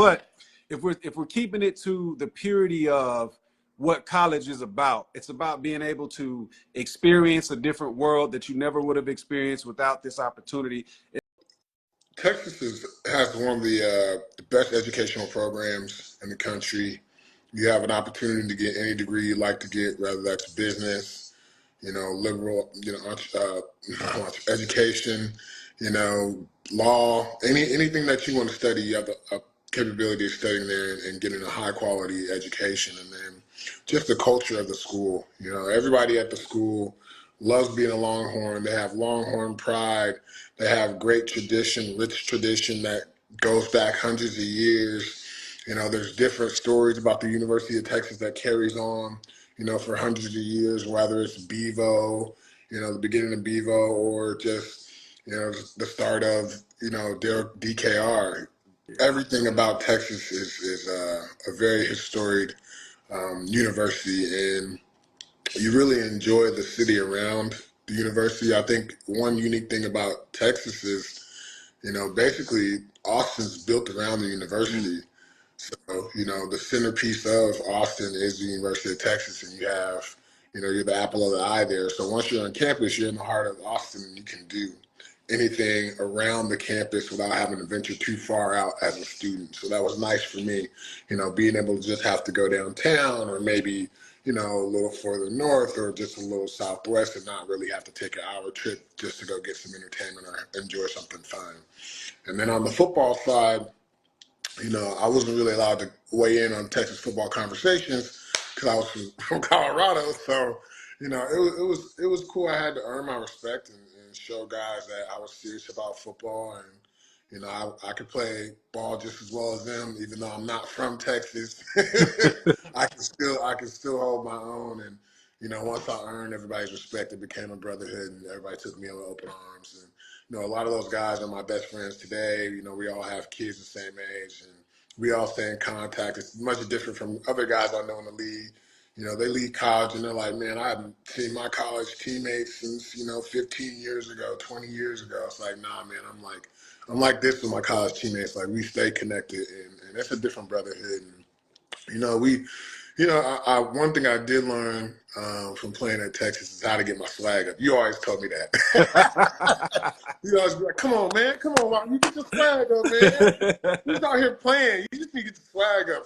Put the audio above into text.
But if we're keeping it to the purity of what college is about, it's about being able to experience a different world that you never would have experienced without this opportunity. Texas has one of the best educational programs in the country. You have an opportunity to get any degree you'd like to get, whether that's business, liberal, education, law, anything that you want to study. You have a capability of studying there and getting a high quality education. And then just the culture of the school. Everybody at the school loves being a Longhorn. They have Longhorn pride. They have great tradition, rich tradition that goes back hundreds of years. There's different stories about the University of Texas that carries on, for hundreds of years, whether it's Bevo, the beginning of Bevo, or just, the start of, DKR. Everything about Texas is a very historic university, and you really enjoy the city around the university. I think one unique thing about Texas is, basically Austin's built around the university. So, the centerpiece of Austin is the University of Texas, and you have, you're the apple of the eye there. So once you're on campus, you're in the heart of Austin, and you can do anything around the campus without having to venture too far out as a student. So that was nice for me, being able to just have to go downtown, or maybe, a little further north, or just a little southwest, and not really have to take an hour trip just to go get some entertainment or enjoy something fun. And then on the football side, I wasn't really allowed to weigh in on Texas football conversations because I was from Colorado. So, it was cool. I had to earn my respect and show guys that I was serious about football, and I could play ball just as well as them, even though I'm not from Texas. I can still hold my own, and once I earned everybody's respect, it became a brotherhood, and everybody took me on open arms. And a lot of those guys are my best friends today. We all have kids the same age, and we all stay in contact. It's much different from other guys I know in the league. They leave college and they're like, man, I haven't seen my college teammates since, 15 years ago, 20 years ago. It's like, nah, man, I'm like this with my college teammates. Like, we stay connected, and that's a different brotherhood. And, we, one thing I did learn from playing at Texas is how to get my swag up. You always told me that. You always be like, come on, man. Come on, you get your swag up, man. You just out here playing. You just need to get your swag up.